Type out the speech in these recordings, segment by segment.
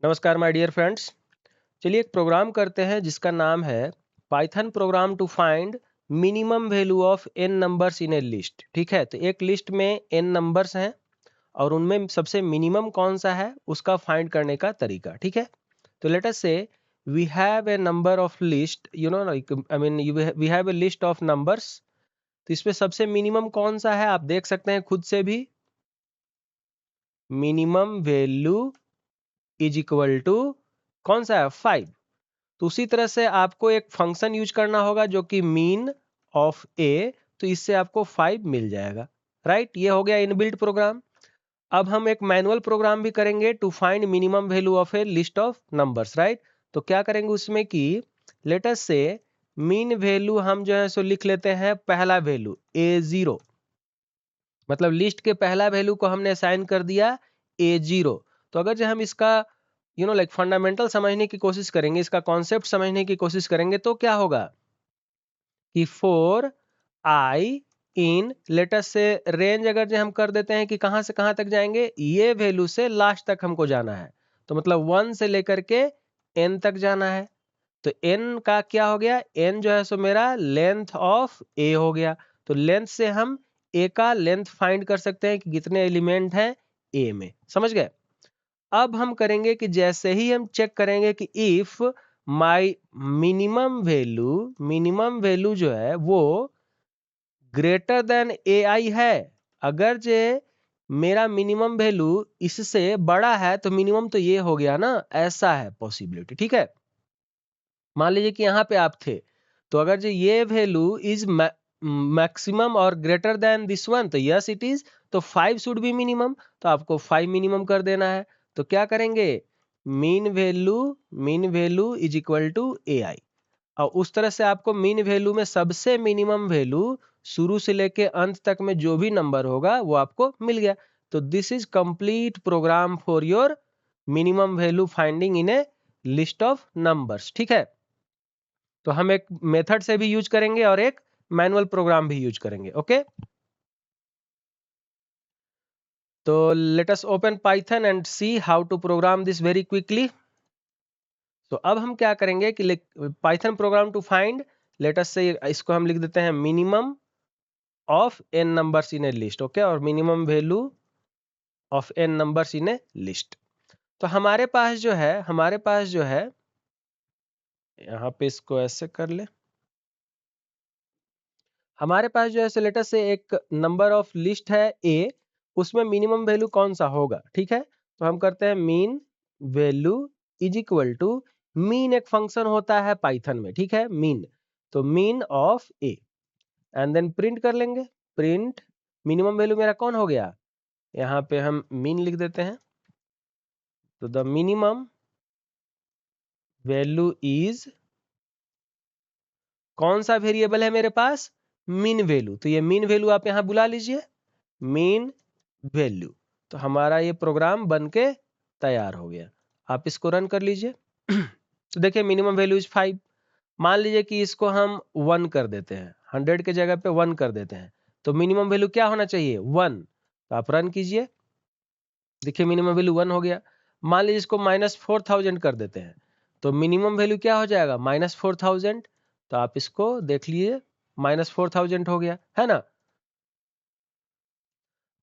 नमस्कार my dear friends. चलिए एक प्रोग्राम करते हैं जिसका नाम है Python program to find minimum value of N numbers in a list. ठीक है, तो एक लिस्ट में एन नंबर्स हैं और उनमें सबसे मिनिमम कौन सा है उसका फाइंड करने का तरीका। ठीक है, तो let us say we have a number of list, you know, I mean we have a list of numbers. तो इसमें सबसे मिनिमम कौन सा है आप देख सकते हैं खुद से भी। Minimum value is equal to कौन सा है 5। तो उसी तरह से आपको एक फंक्शन यूज करना होगा जो कि मीन ऑफ ए, तो इससे आपको 5 मिल जाएगा। राइट, ये हो गया इनबिल्ट प्रोग्राम। अब हम एक मैनुअल प्रोग्राम भी करेंगे to find minimum value of a list of numbers. Right, तो क्या करेंगे उसमें कि let us say mean value हम जो है सो लिख लेते हैं पहला वैल्यू A0, मतलब लिस्ट के पहला वैल्यू को हमने असाइन कर दिया A0। तो अगर जो हम इसका लाइक फंडामेंटल समझने की कोशिश करेंगे, इसका कॉन्सेप्ट समझने की कोशिश करेंगे, तो क्या होगा कि for I in let's say range अगर जो हम कर देते हैं कि कहां से कहां तक जाएंगे, ये वैल्यू से लास्ट तक हमको जाना है। तो मतलब 1 से लेकर के n तक जाना है। तो n का क्या हो गया, n जो है सो मेरा लेंथ ऑफ a हो गया। तो लेंथ से हम a का लेंथ फाइंड कर सकते हैं कि कितने एलिमेंट हैं a में। समझ गए। अब हम करेंगे कि जैसे ही हम चेक करेंगे कि इफ माय मिनिमम वैल्यू जो है वो ग्रेटर देन ए आई है, अगर जे मेरा मिनिमम वैल्यू इससे बड़ा है तो मिनिमम तो ये हो गया ना, ऐसा है पॉसिबिलिटी। ठीक है, मान लीजिए कि यहाँ पे आप थे, तो अगर जो ये वैल्यू इज मैक्सिमम और ग्रेटर देन दिस वन, तो यस इट इज, तो 5 शुड बी मिनिमम, तो आपको 5 मिनिमम कर देना है। तो क्या करेंगे, mean value is equal to A I, और उस तरह से आपको मीन वैल्यू में सबसे मिनिमम वैल्यू शुरू से लेके अंत तक में जो भी नंबर होगा वो आपको मिल गया। तो this is complete program for your minimum value finding in a list of numbers. ठीक है, तो हम एक मेथड से भी यूज करेंगे और एक मैनुअल प्रोग्राम भी यूज करेंगे। ओके, तो let us open Python and see how to program this very quickly. तो अब हम क्या करेंगे कि Python program to find, let us say इसको हम लिख देते हैं minimum of N numbers in a list. Okay, और minimum value of N numbers in a list. तो हमारे पास जो है यहाँ पे इसको ऐसे कर ले, हमारे पास जो है लेटर से एक नंबर ऑफ लिस्ट है ए, उसमें मिनिमम वैल्यू कौन सा होगा। ठीक है, तो हम करते हैं mean value is equal to, mean एक फंक्शन होता है पाइथन में। ठीक है, मीन, तो mean of a, and then print कर लेंगे, प्रिंट मिनिमम वैल्यू मेरा कौन हो गया, यहाँ पे हम मीन लिख देते हैं। तो द मिनिमम वैल्यू इज, कौन सा वेरिएबल है मेरे पास, मीन वैल्यू, तो ये मीन वैल्यू आप यहां बुला लीजिए, मीन वैल्यू। तो हमारा ये प्रोग्राम बन के तैयार हो गया। आप इसको रन कर लीजिए। तो देखिए मिनिमम वैल्यू इज 5। मान लीजिए कि इसको हम 1 कर देते हैं, 100 के जगह पे 1 कर देते हैं, तो मिनिमम वैल्यू क्या होना चाहिए 1। तो आप रन कीजिए, देखिए मिनिमम वैल्यू 1 हो गया। मान लीजिए इसको -4000 कर देते हैं, तो मिनिमम वैल्यू क्या हो जाएगा -4000। तो आप इसको देख लीजिए, -4000 हो गया, है ना।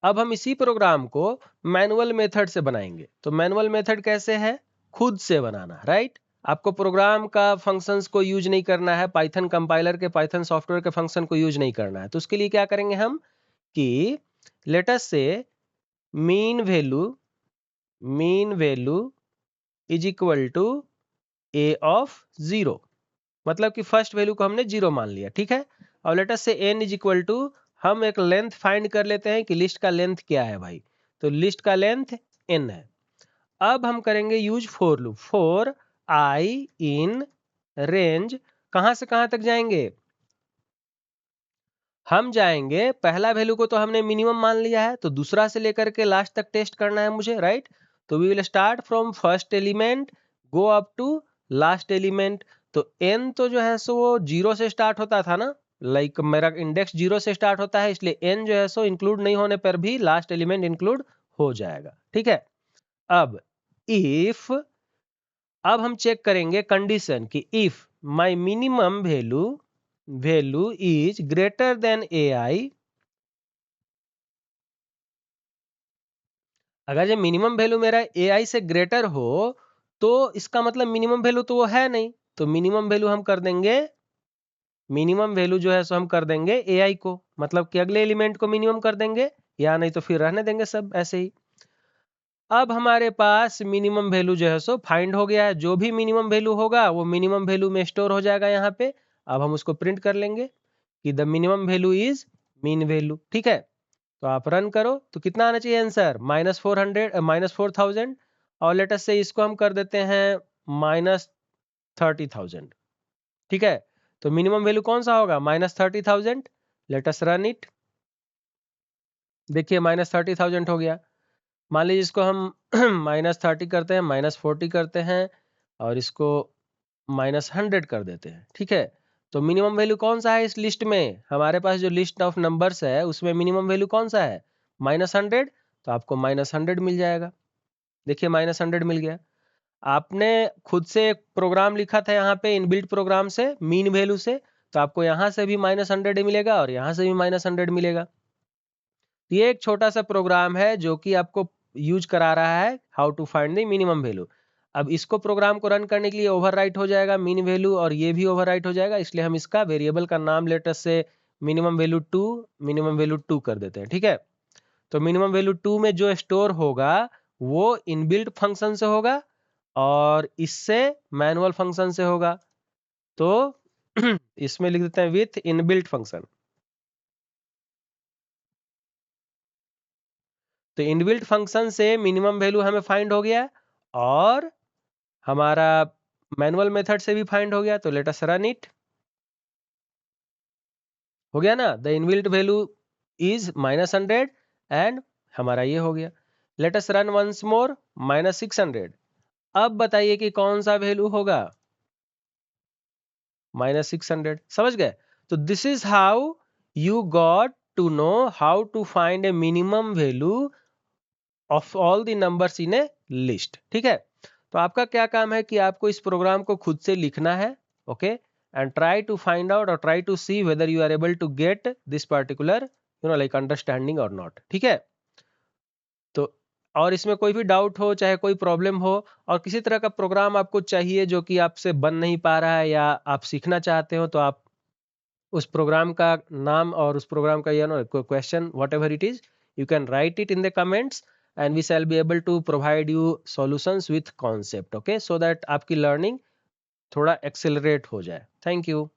अब हम इसी प्रोग्राम को मैनुअल मेथड से बनाएंगे। तो मैनुअल मेथड कैसे है, खुद से बनाना। राइट, आपको प्रोग्राम का फंक्शंस को यूज नहीं करना है, पाइथन कंपाइलर के, पाइथन सॉफ्टवेयर के फंक्शन को यूज नहीं करना है। तो उसके लिए क्या करेंगे हम कि let us say mean value is equal to a of 0, मतलब कि फर्स्ट वैल्यू को हमने 0 मान लिया। ठीक है, और लेट अस से n इज इक्वल टू, हम एक लेंथ फाइंड कर लेते हैं कि लिस्ट का लेंथ क्या है भाई। तो लिस्ट का लेंथ n है। अब हम करेंगे use for loop, for I in range, कहां से कहां तक जाएंगे, हम जाएंगे पहला वैल्यू को तो हमने मिनिमम मान लिया है, तो दूसरा से लेकर के लास्ट तक टेस्ट करना है मुझे। राइट, तो we will start from first element go up to last element. तो n तो जो है सो वो 0 से स्टार्ट होता था ना, लाइक मेरा इंडेक्स 0 से स्टार्ट होता है, इसलिए n जो है सो इंक्लूड नहीं होने पर भी लास्ट एलिमेंट इंक्लूड हो जाएगा। ठीक है, अब इफ अब हम चेक करेंगे कंडीशन कि if my minimum value is greater than AI, अगर ये मिनिमम वैल्यू मेरा AI से ग्रेटर हो तो इसका मतलब मिनिमम वैल्यू तो वो है नहीं, तो मिनिमम वैल्यू हम कर देंगे, मिनिमम वैल्यू जो है सो हम कर देंगे AI को, मतलब कि अगले एलिमेंट को मिनिमम कर देंगे, या नहीं तो फिर रहने देंगे सब ऐसे ही। अब हमारे पास मिनिमम वैल्यू जो है सो फाइंड हो गया है, जो भी मिनिमम वैल्यू होगा वो मिनिमम वैल्यू में स्टोर हो जाएगा यहाँ पे। अब हम उसको प्रिंट कर लेंगे कि the minimum value is mean value, ठीक है। तो आप रन करो तो कितना आना चाहिए आंसर, -400 -4000, और लेटेस्ट से इसको हम कर देते हैं -30,000, ठीक है। तो मिनिमम वैल्यू कौन सा होगा, -30,000। लेटेस्ट रन इट, देखिए -30,000 हो गया। मान लीजिए इसको हम -30 करते हैं, -40 करते हैं, और इसको -100 कर देते हैं, ठीक है। तो मिनिमम वैल्यू कौन सा है इस लिस्ट में, हमारे पास जो लिस्ट ऑफ नंबर्स है उसमें मिनिमम वैल्यू कौन सा है, -100, तो आपको -100 मिल जाएगा। देखिए -100 मिल गया। आपने खुद से एक प्रोग्राम लिखा था यहाँ पे इनबिल्ट प्रोग्राम से मीन वैल्यू से, तो आपको यहाँ से भी -100 मिलेगा और यहाँ से भी -100 मिलेगा। ये एक छोटा सा प्रोग्राम है जो कि आपको यूज करा रहा है how to find the minimum value. अब इसको प्रोग्राम को रन करने के लिए ओवरराइट हो जाएगा मीन वैल्यू, और ये भी ओवरराइट हो जाएगा, इसलिए हम इसका वेरिएबल का नाम लेटर से मिनिमम वैल्यू 2 कर देते हैं, ठीक है। तो मिनिमम वैल्यू 2 में जो स्टोर होगा वो इनबिल्ट फंक्शन से होगा और इससे मैनुअल फंक्शन से होगा। तो इसमें लिख देते हैं विथ इनबिल्ट फंक्शन। तो इनबिल्ट फंक्शन से मिनिमम वैल्यू हमें फाइंड हो गया और हमारा मैनुअल मेथड से भी फाइंड हो गया। तो लेट अस रन इट, हो गया ना, the inbuilt value is -100 and हमारा ये हो गया। Let us run once more, -600। अब बताइए कि कौन सा वैल्यू होगा, -600, समझ गए। तो this is how you got to know how to find a minimum value of all the numbers in a list, ठीक है। तो आपका क्या काम है कि आपको इस प्रोग्राम को खुद से लिखना है, okay, and try to find out और try to see whether you are able to get this particular like understanding और नॉट, ठीक है। तो और इसमें कोई भी डाउट हो, चाहे कोई प्रॉब्लम हो, और किसी तरह का प्रोग्राम आपको चाहिए जो कि आपसे बन नहीं पा रहा है या आप सीखना चाहते हो, तो आप उस प्रोग्राम का नाम और उस प्रोग्राम का question whatever it is, you can write it in the comments and we shall be able to provide you solutions with concept, okay, so that आपकी लर्निंग थोड़ा एक्सेलरेट हो जाए। Thank you.